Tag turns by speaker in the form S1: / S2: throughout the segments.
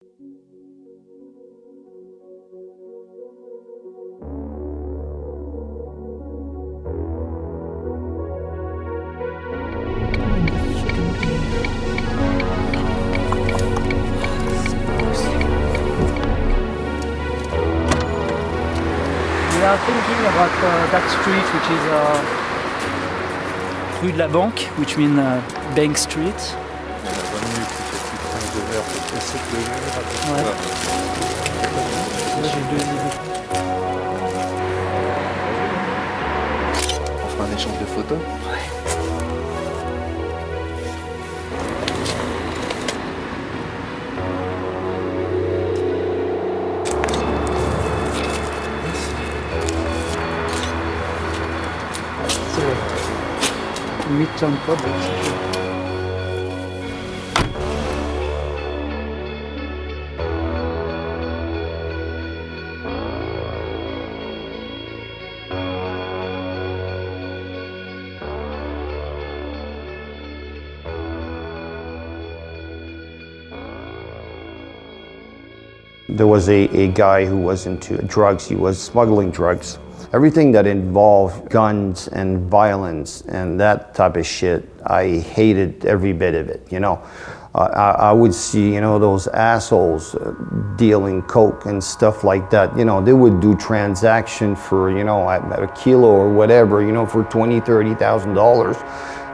S1: We are thinking about that street, which is Rue de la Banque, which means Bank Street. Ouais.
S2: On fera un échange de photos.
S1: Midterm project.
S3: There was a guy who was into drugs. He was smuggling drugs. Everything that involved guns and violence and that type of shit, I hated every bit of it, you know. I would see, you know, those assholes dealing coke and stuff like that. You know, they would do transaction for, you know, a kilo or whatever, you know, for $20,000, $30,000.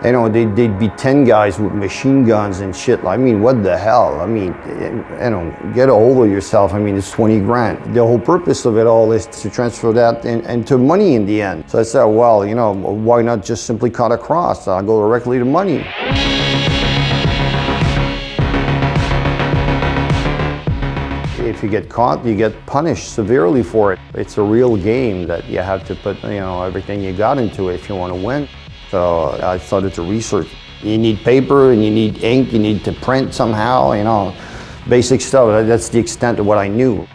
S3: You know, they'd be 10 guys with machine guns and shit. I mean, what the hell? I mean, you know, get a hold of yourself. I mean, it's 20 grand. The whole purpose of it all is to transfer that into money in the end. So I said, well, you know, why not just simply cut across? I'll go directly to money. If you get caught, you get punished severely for it. It's a real game that you have to put, you know, everything you got into it if you want to win. So I started to research. You need paper and you need ink, you need to print somehow, you know, basic stuff. That's the extent of what I knew.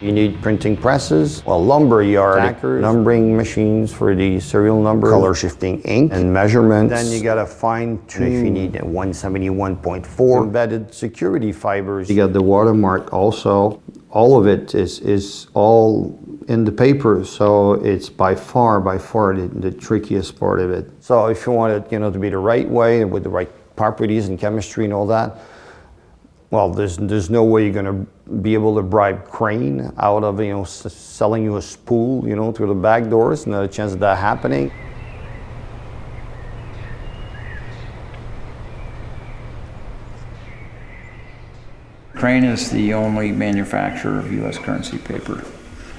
S3: You need printing presses, well, lumber yard, stackers, numbering machines for the serial number, color shifting ink, and measurements. Then you gotta fine tune if you need a 171.4 embedded security fibers. You got the watermark also. All of it is all in the paper, so it's by far the trickiest part of it. So if you want it, you know, to be the right way and with the right properties and chemistry and all that, well, there's no way you're gonna be able to bribe Crane out of, you know, selling you a spool, you know, through the back doors. Not a chance of that happening.
S4: Crane is the only manufacturer of U.S. currency paper.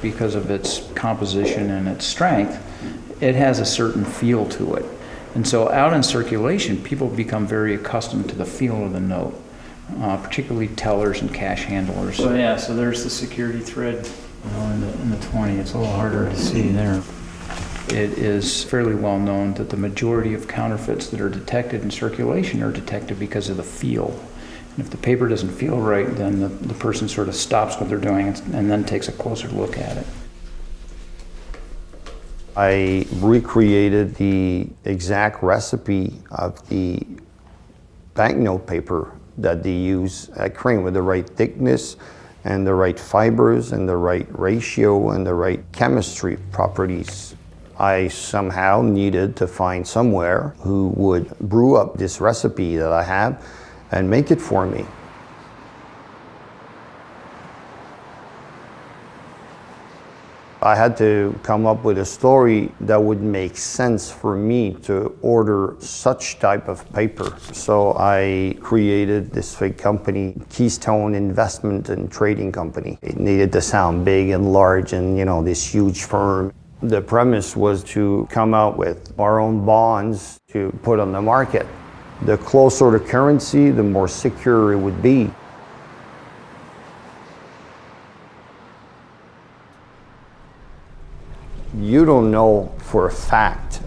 S4: Because of its composition and its strength, it has a certain feel to it. And so out in circulation, people become very accustomed to the feel of the note, particularly tellers and cash handlers. So yeah, so there's the security thread, you know, in the 20. It's a little harder to see there. It is fairly well known that the majority of counterfeits that are detected in circulation are detected because of the feel. And if the paper doesn't feel right, then the person sort of stops what they're doing and then takes a closer look at it.
S3: I recreated the exact recipe of the banknote paper that they use at Crane with the right thickness and the right fibers and the right ratio and the right chemistry properties. I somehow needed to find somewhere who would brew up this recipe that I have and make it for me. I had to come up with a story that would make sense for me to order such type of paper. So I created this fake company, Keystone Investment and Trading Company. It needed to sound big and large and, you know, this huge firm. The premise was to come out with our own bonds to put on the market. The closer to currency, the more secure it would be. You don't know for a fact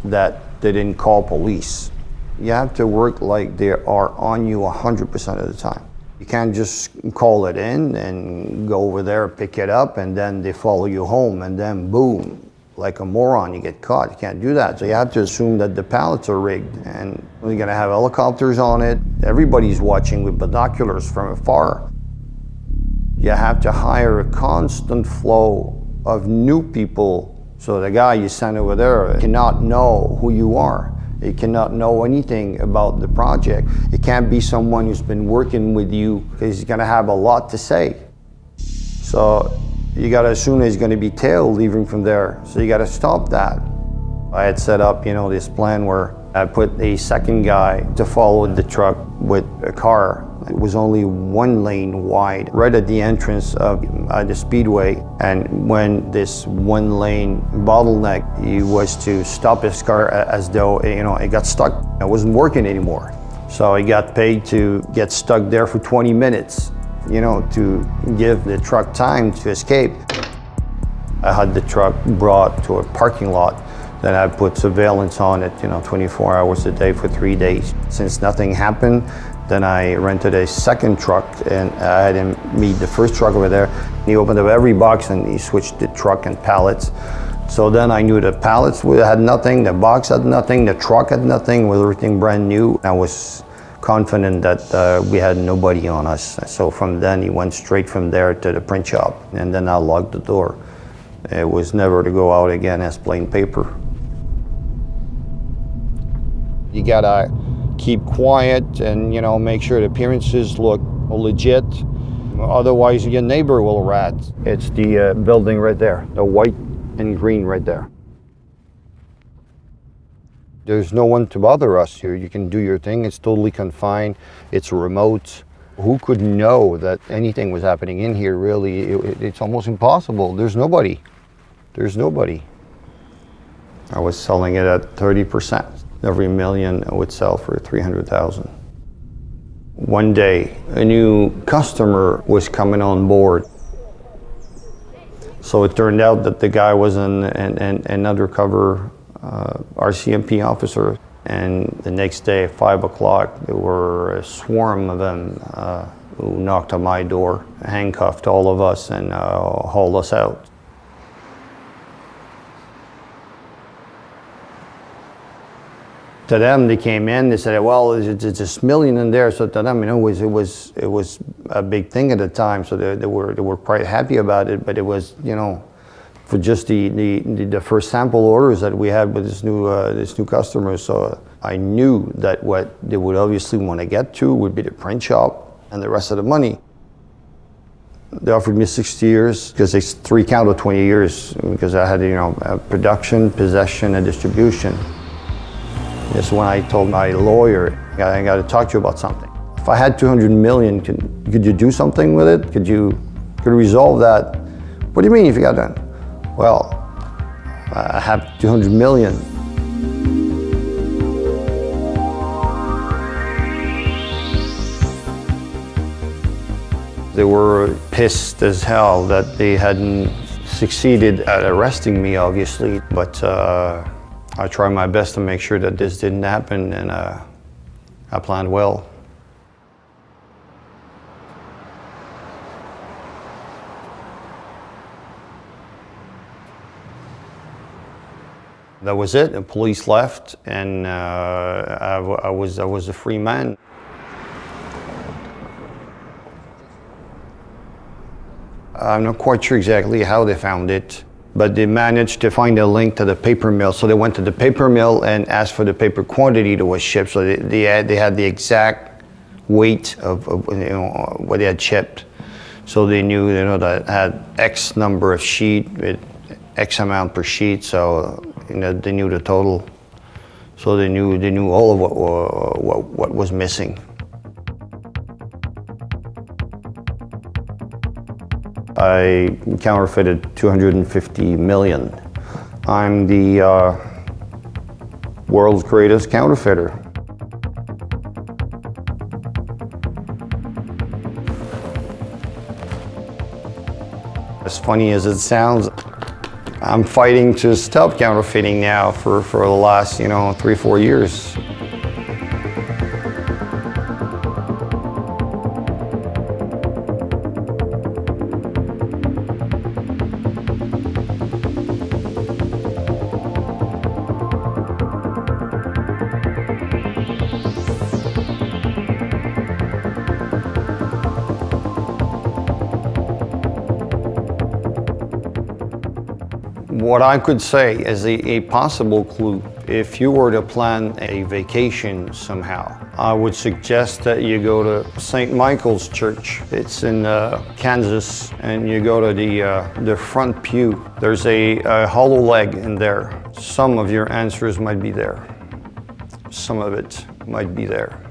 S3: that they didn't call police. You have to work like they are on you 100% of the time. You can't just call it in and go over there, pick it up, and then they follow you home, and then boom, like a moron, you get caught. You can't do that. So you have to assume that the pallets are rigged, and you're gonna have helicopters on it. Everybody's watching with binoculars from afar. You have to hire a constant flow of new people. So the guy you send over there cannot know who you are. He cannot know anything about the project. It can't be someone who's been working with you, because he's gonna have a lot to say. So you gotta assume he's gonna be tail leaving from there. So you gotta stop that. I had set up, this plan where I put a second guy to follow the truck with a car. It was only 1 lane wide, right at the entrance of the speedway. And when this 1 lane bottleneck, he was to stop his car as though, it got stuck. It wasn't working anymore. So he got paid to get stuck there for 20 minutes, to give the truck time to escape. I had the truck brought to a parking lot. Then I put surveillance on it, 24 hours a day for 3 days. Since nothing happened, then I rented a second truck, and I had him meet the first truck over there. He opened up every box and he switched the truck and pallets. So then I knew the pallets had nothing, the box had nothing, the truck had nothing, with everything brand new. I was confident that we had nobody on us. So from then he went straight from there to the print shop, and then I locked the door. It was never to go out again as plain paper. You gotta keep quiet and, make sure the appearances look legit. Otherwise, your neighbor will rat. It's the building right there, the white and green right there. There's no one to bother us here. You can do your thing. It's totally confined. It's remote. Who could know that anything was happening in here, really? It's almost impossible. There's nobody. There's nobody. I was selling it at 30%. Every million would sell for 300,000. One day, a new customer was coming on board. So it turned out that the guy was an undercover RCMP officer. And the next day at 5 o'clock, there were a swarm of them who knocked on my door, handcuffed all of us, and hauled us out. To them, they came in, they said, well, it's $1 million in there. So to them, it was a big thing at the time. So they were quite happy about it. But it was, for just the first sample orders that we had with this new customer. So I knew that what they would obviously want to get to would be the print shop and the rest of the money. They offered me 60 years because it's 3 count of 20 years because I had, production, possession, and distribution. That's when I told my lawyer, I got to talk to you about something. If I had 200 million, could you do something with it? Could you resolve that? What do you mean if you got done? Well, I have 200 million. They were pissed as hell that they hadn't succeeded at arresting me, obviously, but I tried my best to make sure that this didn't happen, and I planned well. That was it. The police left, and I was a free man. I'm not quite sure exactly how they found it, but they managed to find a link to the paper mill. So they went to the paper mill and asked for the paper quantity that was shipped. So they had the exact weight of what they had shipped. So they knew that it had X number of sheet with X amount per sheet. So they knew the total. So they knew all of what was missing. I counterfeited 250 million. I'm the world's greatest counterfeiter. As funny as it sounds, I'm fighting to stop counterfeiting now for the last 3-4 years. What I could say is a possible clue, if you were to plan a vacation somehow, I would suggest that you go to St. Michael's Church. It's in Kansas, and you go to the front pew. There's a hollow leg in there. Some of your answers might be there. Some of it might be there.